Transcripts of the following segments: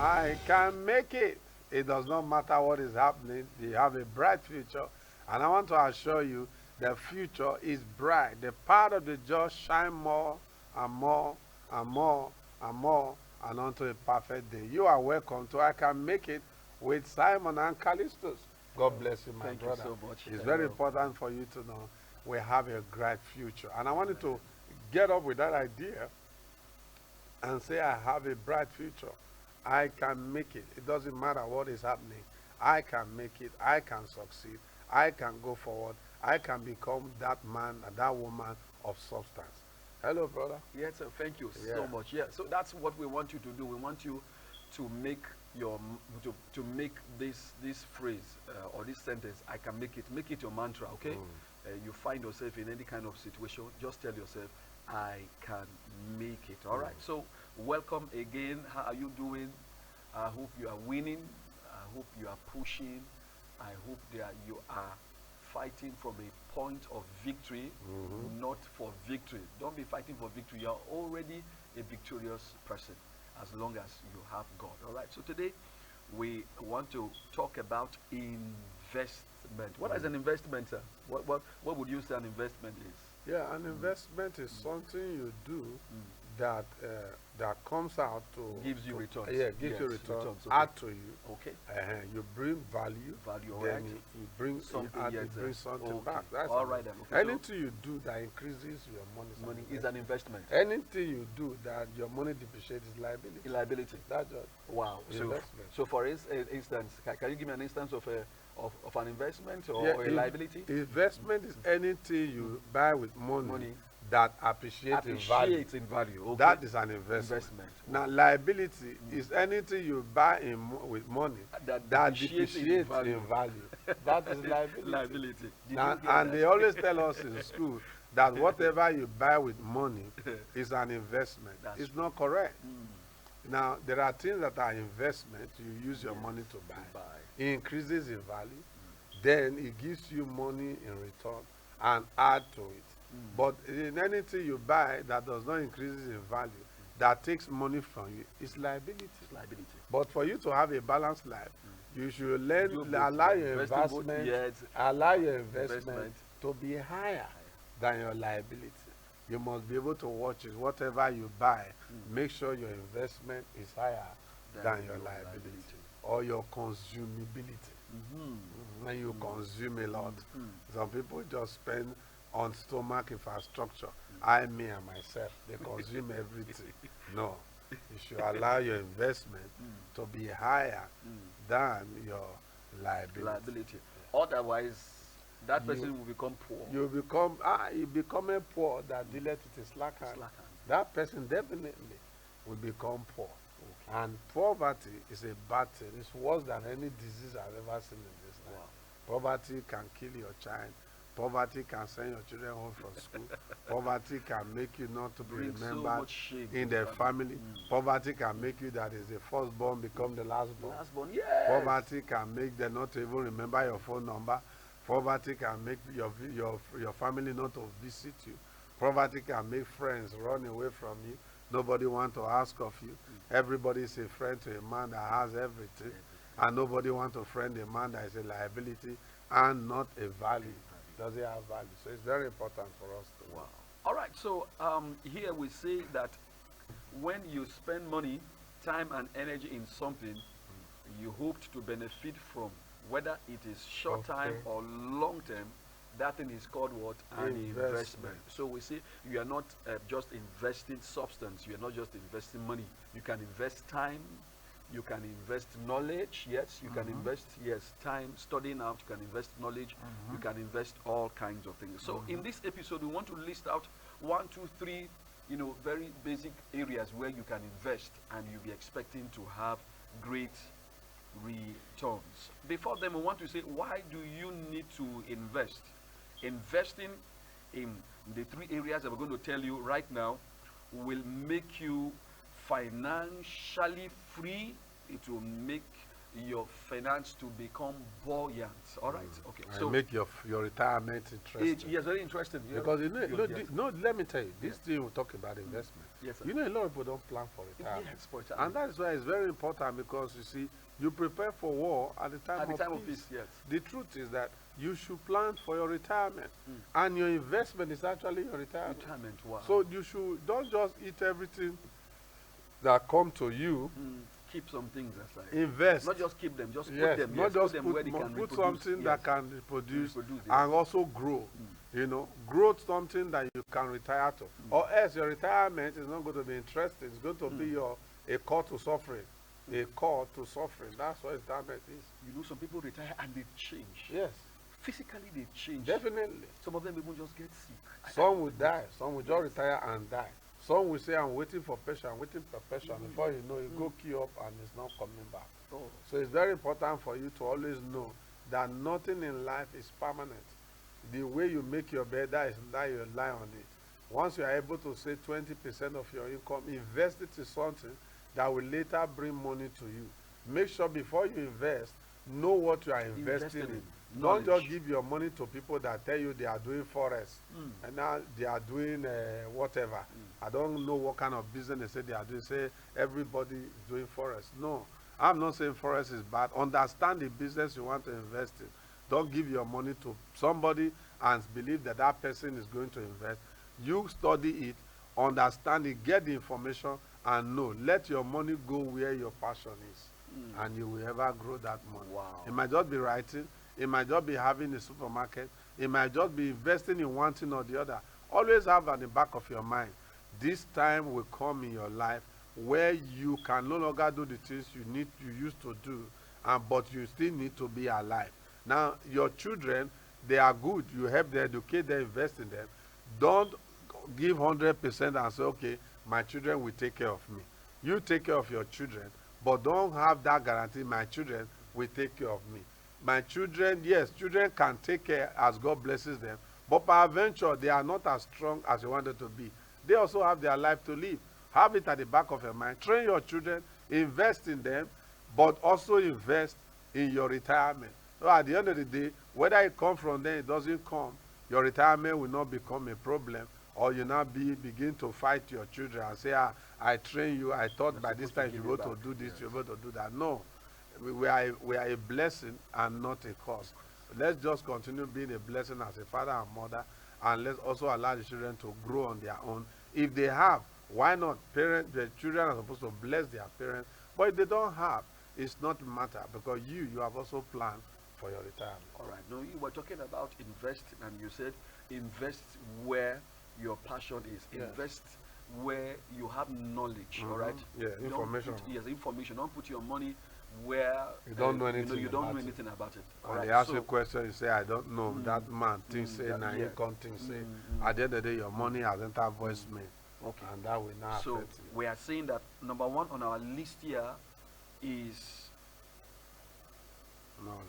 I can make it. It does not matter what is happening. You have a bright future. And I want to assure you the future is bright. The path of the just shine more and more and more and more and unto a perfect day. You are welcome to I Can Make It with Simon and Callistus. God bless you, my Thank brother. you so much. It's very important for you to know we have a great future. And I want you to get up with that idea and say, I have a bright future. I can make it. It doesn't matter what is happening. I can make it. I can succeed. I can go forward. I can become that man and that woman of substance. Hello, brother. Yes, sir. Thank you Yeah. so much. Yeah. So that's what we want you to do. We want you to make to make this phrase or this sentence. I can make it. Make it your mantra. Okay. You find yourself in any kind of situation, just tell yourself, I can make it. All right. So welcome again. How are you doing? I hope you are winning. I hope you are pushing. I hope that you are fighting from a point of victory, not for victory. Don't be fighting for victory. You are already a victorious person as long as you have God. All right. So today we want to talk about investment. What is an investment, sir? What would you say an investment is? Yeah, an investment is something you do that that comes out to Gives you returns. Yeah, gives Yes, you returns. returns, Add to you. Okay. You bring value. Value, all Then right. you bring Something, add, yes, you bring something okay. back. That's All an- right then. Okay, so Anything you do that increases your money, money is an investment. Anything you do that your money depreciates is liability. Liability. That's just Wow. So, investment. so for instance, can you give me an instance of of an investment or Yeah, a liability? Investment is anything you buy with money, Money. that appreciates in value. Appreciates in value. Okay. That is an investment. Investment. Now, liability is anything you buy with money That that depreciates depreciates in in value. value. That is liability. Liability. Did Now, you hear and that? they always tell us in school that whatever you buy with money is an investment. That's It's not correct. Mm, Now, there are things that are investments you use your yes, money to to buy. buy. It increases in value. Then it gives you money in return and add to it. But in anything you buy that does not increase in value, that takes money from you, it's liability. It's liability. But for you to have a balanced life, you should learn, Do both. allow your Investing both, investment, yes, allow your investment investment. to be higher than your liability. You must be able to watch it. Whatever you buy, make sure your investment is higher than your liability or your consumability. When you consume a lot, some people just spend on stomach infrastructure. Me and myself, they consume everything. No, you should allow your investment to be higher than your liability. Liability. Otherwise, that You- person will become poor. You become a poor that dealeth with a slack hand. Slack hand. That person definitely will become poor. And poverty is a bad thing. It's worse than any disease I've ever seen in this life. Wow. Poverty can kill your child. Poverty can send your children home from school. Poverty can make you not to be Brings so remembered much shame in to the family. Mm. Poverty can make you that is the firstborn become the lastborn. Last one, yes. Poverty can make them not to even remember your phone number. Poverty can make your family not to visit you. Poverty can make friends run away from you. Nobody want to ask of you. Everybody is a friend to a man that has everything, and nobody want to friend a man that is a liability and not a value. Does it have value? So it's very important for us to know. Wow. All right. So here we say that when you spend money, time, and energy in something, you hoped to benefit from, whether it is short time Okay. or long term, that thing is called what? An Investment. investment. So we say you are not just investing substance, you are not just investing money. You can invest time, you can invest knowledge, yes, you can invest, yes, time studying out, you can invest knowledge, you can invest all kinds of things. So in this episode, we want to list out 1, 2, 3, very basic areas where you can invest and you'll be expecting to have great returns. Before then, we want to say, why do you need to invest? Investing in the 3 areas that we're going to tell you right now will make you financially free. It will make your finance to become buoyant. All right. Okay. And So make your retirement interesting. yes, very interesting. Because you know, Yes. no, let me tell you, this Yes. thing we talk about investment. Yes, sir. You know, a lot of people don't plan for retirement. Yes, for And retirement. that's why it's very important, because you see, you prepare for war at the time, At the of, time peace. of peace, yes. The truth is that you should plan for your retirement, Mm. and your investment is actually your retirement. Retirement. Wow. So you don't just eat everything that come to you. Keep some things aside. Invest. Not just keep them, just Yes, put them. not Yes, just put them where they can put reproduce. something Yes. that can reproduce, Reproduce, yes. and also grow. You know, grow something that you can retire to, or else your retirement is not going to be interesting. It's going to be a call to suffering, a call to suffering. That's what retirement is. You know, some people retire and they change. Yes, Physically, they change. definitely. Some of them even just get sick. Some will die. Some will just retire and die. Some will say, "I'm waiting for pension. I'm waiting for pension." Before you know, it go queue up and it's not coming back. Oh. So it's very important for you to always know that nothing in life is permanent. The way you make your bed, that you lie on it. Once you are able to save 20% of your income, invest it in something that will later bring money to you. Make sure before you invest, know what you are investing in. Don't just give your money to people that tell you they are doing forex and now they are doing whatever. I don't know what kind of business they say they are doing. Say everybody is doing forex. No, I'm not saying forex is bad. Understand the business you want to invest in. Don't give your money to somebody and believe that that person is going to invest. You study it, understand it, get the information, and know. Let your money go where your passion is, and you will ever grow that money. Wow. It might just be writing. It might just be having a supermarket. It might just be investing in one thing or the other. Always have at the back of your mind, this time will come in your life where you can no longer do the things you used to do, but you still need to be alive. Now, your children, they are good. You help them, educate them, invest in them. Don't give 100% and say, okay, my children will take care of me. You take care of your children, but don't have that guarantee, my children will take care of me. My children, yes, children can take care as God blesses them, but peradventure, they are not as strong as you want them to be. They also have their life to live. Have it at the back of your mind. Train your children, invest in them, but also invest in your retirement. So at the end of the day, whether it comes from them, it doesn't come, your retirement will not become a problem, or you now begin to fight your children and say, I train you, I thought by this time you're able to do this, you're able to do that. No, we are a blessing and not a curse. Let's just continue being a blessing as a father and mother, and let's also allow the children to grow on their own. If they have, why not? The children are supposed to bless their parents, but if they don't have, it's not a matter, because you have also planned for your retirement. All right. No, you were talking about investing, and you said invest where your passion is. Yes. Invest where you have knowledge. All right. Yeah, information. Yes, information. Don't put your money where You don't know anything. you don't know about anything about it. All And right. they ask So, you a question, you say, I don't know. That man, things say, now yeah. you come, things say. At the end of the day, your money has entered voicemail. okay. And that will not So affect you. we are saying that number one on our list here is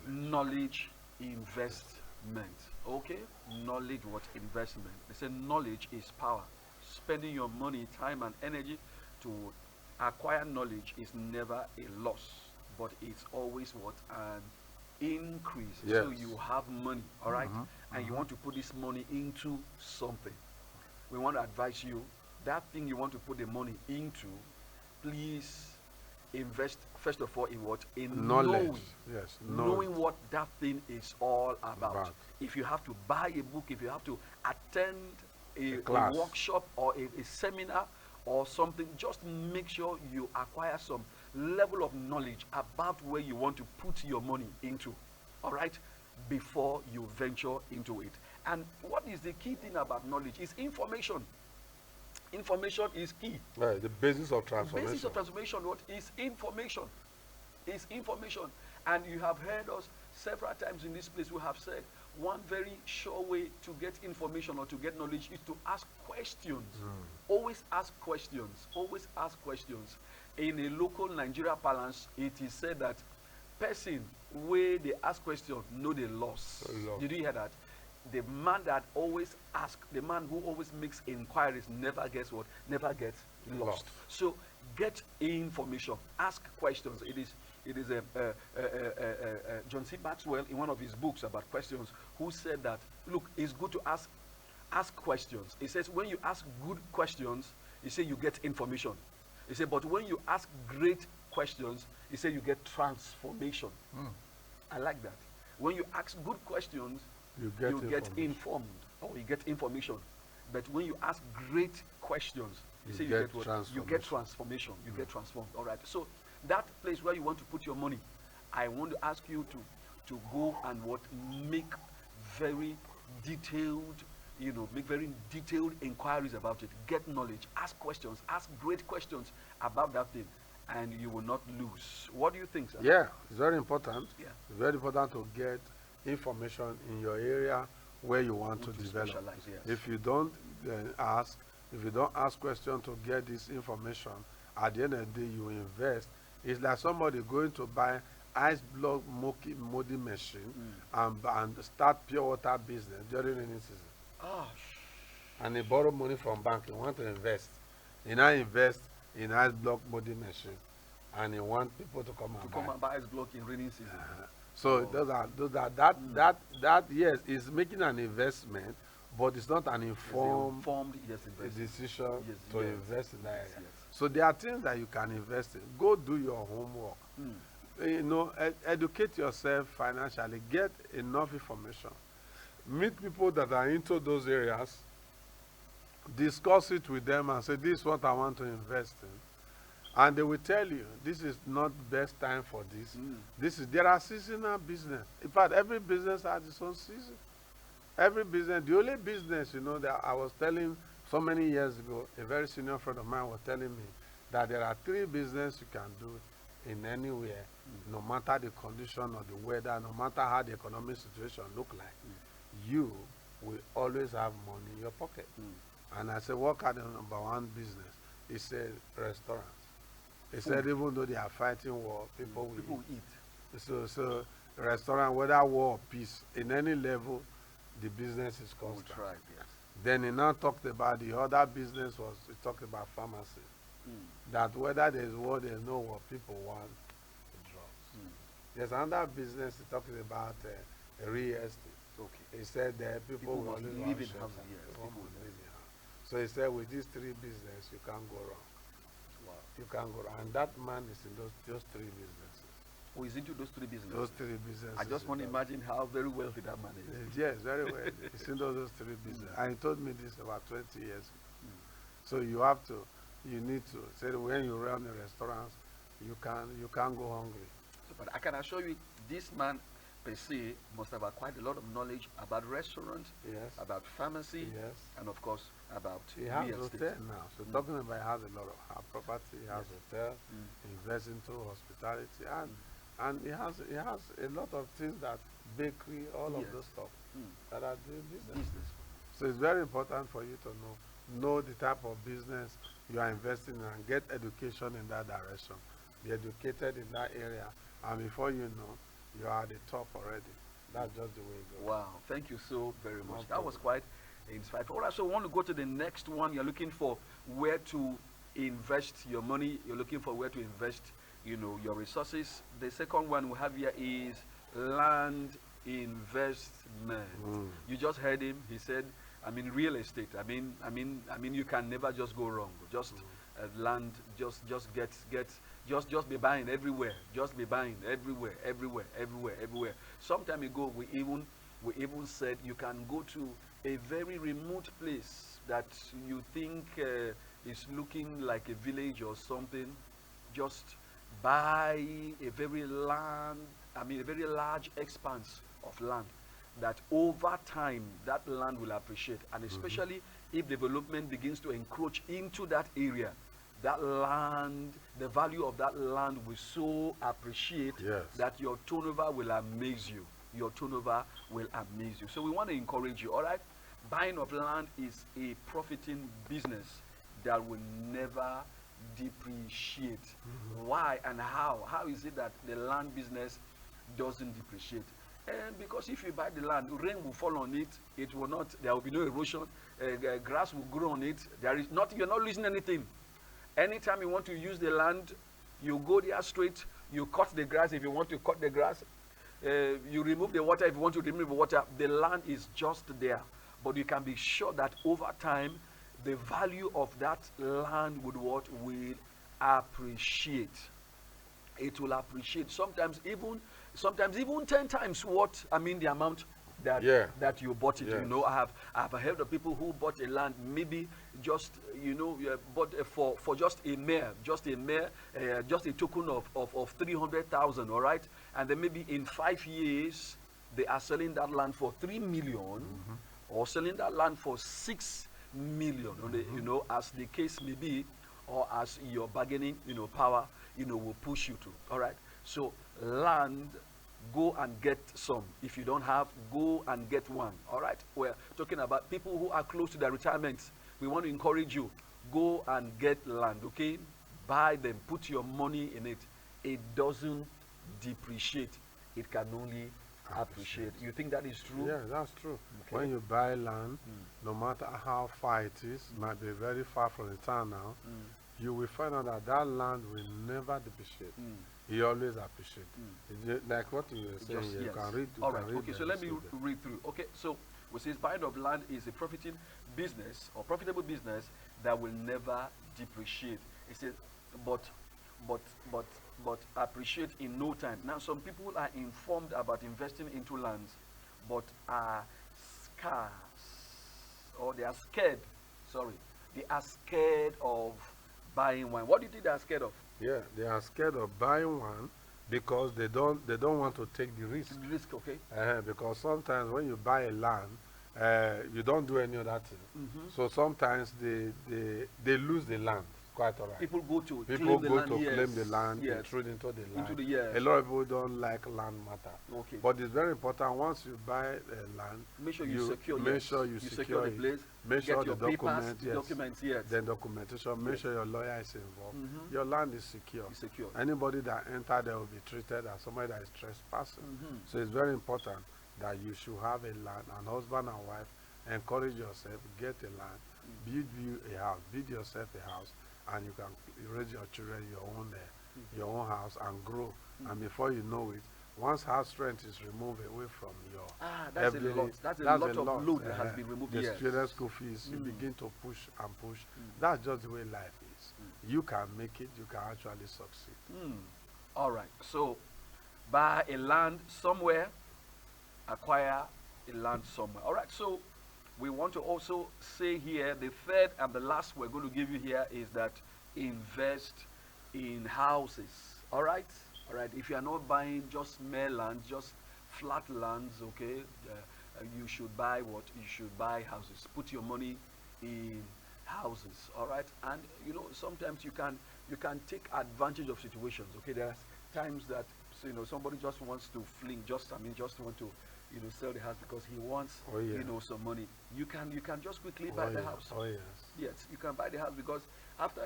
knowledge investment. Okay? Knowledge what investment? They say knowledge is power. Spending your money, time, and energy to acquire knowledge is never a loss, but it's always what? An increase. Yes. So you have money, all right? And you want to put this money into something. We want to advise you, that thing you want to put the money into, please invest first of all in what? In Knowledge. knowing. Yes, Knowing what that thing is all about. About. If you have to buy a book, if you have to attend a class. workshop or a seminar or something, just make sure you acquire some level of knowledge about where you want to put your money into, all right, before you venture into it. And what is the key thing about knowledge is information. Information is key. Right, the basis of transformation. The basis of transformation, what is information? Is information. And you have heard us several times in this place. We have said one very sure way to get information or to get knowledge is to ask questions. Always ask questions. Always ask questions. In a local Nigeria parlance, it is said that person where they ask questions know they lost. Did you hear that? The man that always asks, the man who always makes inquiries never gets what? Never gets lost. So get information, ask questions. It is It is John C. Maxwell in one of his books about questions, who said that, look, it's good to ask questions. He says when you ask good questions, he said you get information. He said, but when you ask great questions, he said you get transformation. I like that. When you ask good questions, you get informed, or you get information. But when you ask great questions, you say you get what? You get transformation. You get transformed. All right. So that place where you want to put your money, I want to ask you to go and make very detailed, make very detailed inquiries about it. Get knowledge. Ask questions. Ask great questions about that thing, and you will not lose. What do you think, sir? Yeah, it's very important. Yeah. It's very important to get information in your area where you want to develop. Yes. If you don't ask questions to get this information, at the end of the day, you invest. It's like somebody going to buy ice block molding machine and start pure water business during rainy season. And they borrow money from bank. He want to invest. He now invest in ice block molding machine, and he want people to come and buy ice block in rainy season. So that yes, is making an investment, but it's not an informed decision to invest in that area. Yes. So there are things that you can invest in. Go do your homework. Educate yourself financially. Get enough information. Meet people that are into those areas. Discuss it with them and say, this is what I want to invest in. And they will tell you, this is not best time for this. There are seasonal business. In fact, every business has its own season. Every business, the only business, that I was telling so many years ago, a very senior friend of mine was telling me that there are 3 businesses you can do in anywhere, no matter the condition or the weather, no matter how the economic situation look like. You will always have money in your pocket. And I said, what kind of number 1 business? He said, restaurants. He said, even though they are fighting war, people will eat. So restaurant, whether war or peace, in any level, the business is constant. Yes. Then he now talked about the other business he talked about pharmacy. That whether there's war, there's no war, people want drugs. There's another business he talked about real estate. Okay. He said that people will live in houses. So he said, with these 3 businesses, you can't go wrong. Wow. You can't go wrong. And that man is in those 3 businesses. Who is into those 3 businesses? Those 3 businesses. I just want to imagine how very wealthy that man is. Yes, very well. He's in those 3 businesses. And he told me this about 20 years ago. So you need to say that when you run the restaurants, you can't go hungry. But I can assure you, this man per se must have quite a lot of knowledge about restaurants, about pharmacy, and of course about he has real estate. Hotel now. So talking about, he has a lot of property. He has hotel, invests into hospitality, and he has a lot of things, that bakery, all of those stuff that are doing business. So it's very important for you to know the type of business you are investing in and get education in that direction. Be educated in that area, and before you know, you are at the top already. That's just the way it goes. Wow, thank you so very much. That was quite insightful. All right, so I want to go to the next one. You're looking for where to invest your money. You're looking for where to invest, your resources. The second one we have here is land investment. You just heard him. He said, real estate. You can never just go wrong. Just land. Just be buying everywhere. Just be buying everywhere. Some time ago, we even said you can go to a very remote place that you think is looking like a village or something. Just buy a very large expanse of land that over time that land will appreciate, and especially if development begins to encroach into that area, that land, the value of that land will so appreciate that your turnover will amaze you. So we want to encourage you, all right? Buying of land is a profiting business that will never depreciate. Why and how? How is it that the land business doesn't depreciate? And because if you buy the land, rain will fall on it. It will not. There will be no erosion. Grass will grow on it. You're not losing anything. Anytime you want to use the land, you go there straight. You cut the grass if you want to cut the grass. You remove the water if you want to remove the water. The land is just there. But you can be sure that over time, the value of that land will appreciate. It will appreciate. Sometimes even 10 times what the amount that Yeah. that you bought it. Yes. I've heard of people who bought a land, maybe just bought for just a just a token of 300,000, all right, and then maybe in 5 years they are selling that land for 3 million, or selling that land for 6 million, as the case may be, or as your bargaining power will push you to. All right, so land, go and get some. If you don't have, go and get one. All right, we're talking about people who are close to their retirement. We want to encourage you, go and get land. Okay, buy them, put your money in it. It doesn't depreciate, it can only appreciate. You think that is true? Yeah, that's true. Okay. When you buy land, no matter how far it is, might be very far from the town now, you will find out that that land will never depreciate. He always appreciates. Like what you were saying, you Yes. can read. All right. Okay. them, So let me see them. read through. Okay. So we say buying of land is a profiting business or profitable business that will never depreciate. It says, but appreciate in no time. Now, some people are informed about investing into lands, but are scarce, or they are scared. Sorry, they are scared of buying one. What do you think they are scared of? Yeah, they are scared of buying one because they don't want to take the risk. The risk, okay? Because sometimes when you buy a land, you don't do any other thing. So sometimes they lose the land. Quite alright. People go to People claim the go land, to yes. claim the land, Yes. intrude into the land. Into the, yes. A lot of people don't like land matter. Okay. But it's very important, once you buy land, Make sure you secure. make Yes. sure you secure the it. place. Make Get sure your the document, papers, documents. Yes. Then documentation. Make Yes. sure your lawyer is involved. Your land is secure. It's secure. Anybody that enter there will be treated as somebody that is trespassing. So it's very important that you should have a land, and husband and wife encourage yourself, get a land, build you a house, build yourself a house, and you can raise your children your own house and grow. And before you know it, once house rent is removed away from your That's a lot. That's a lot of load that has been removed. the Yes. children's school fees, you begin to push and push. That's just the way life is. You can make it, you can actually succeed. All right. So, buy a land somewhere, acquire a land somewhere. All right. So, we want to also say here, the third and the last we're going to give you here is that invest in houses. All right. All right. If you are not buying just mere land, just flat lands, okay, you should buy what? You should buy houses. Put your money in houses. All right. And sometimes you can take advantage of situations. Okay. There are times that somebody just wants to fling, just want to sell the house because he wants some money. You can just quickly buy the house. Oh yes. Yes, you can buy the house because after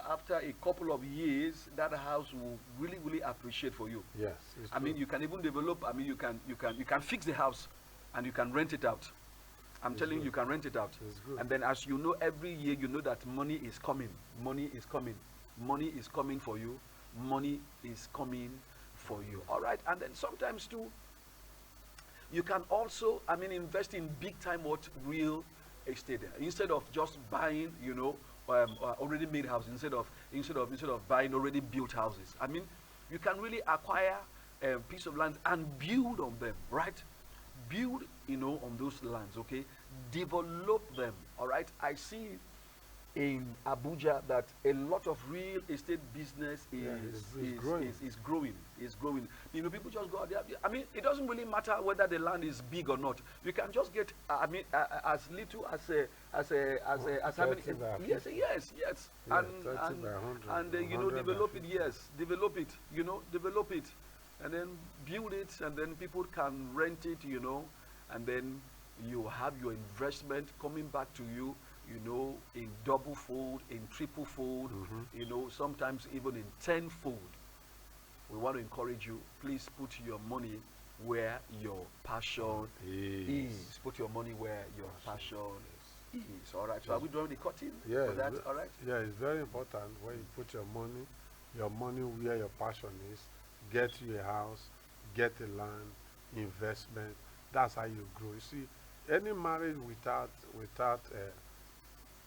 after a couple of years, that house will really appreciate for you. Yes. I mean, you can even develop. I mean, you can fix the house, and you can rent it out. I'm telling you, you can rent it out. It's good. And then, as you know, every year you know that money is coming. Money is coming. Money is coming for you. Money is coming for you. All right. And then sometimes too, you can also, invest in big time real estate. Instead of just buying, already made houses. Instead of buying already built houses. I mean, you can really acquire a piece of land and build on them, right? Build, on those lands, okay? Develop them, all right? I see in Abuja that a lot of real estate business is growing. People just go out there. I mean, it doesn't really matter whether the land is big or not. You can just get, as little as having, 30 by 50. yes, Yeah, 30 by 100, and 100 by develop it. 50. Yes, develop it. Develop it, and then build it, and then people can rent it. And then you have your investment coming back to you. In double fold, in triple fold, sometimes even in tenfold. We want to encourage you, please put your money where your passion is. Put your money where your passion is. All right. So are we drawing the curtain Yeah, for that? All right. Yeah, it's very important when you put your money your money where your passion is, get you a house, get a land, investment. That's how you grow. You see, any marriage without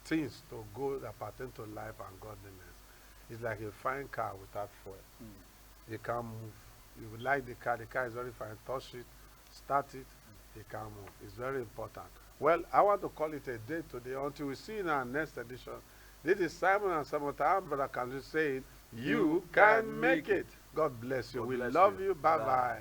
things to go that pertain to life and godliness is like a fine car without fuel. You can't move. You would like the car is very fine. Touch it, start it, you can't move. It's very important. Well, I want to call it a day today until we see in our next edition. This is Simon and Simon Time, Brother Kanju saying, you can make it. God bless you. God We bless love you. you. Bye Bye. bye.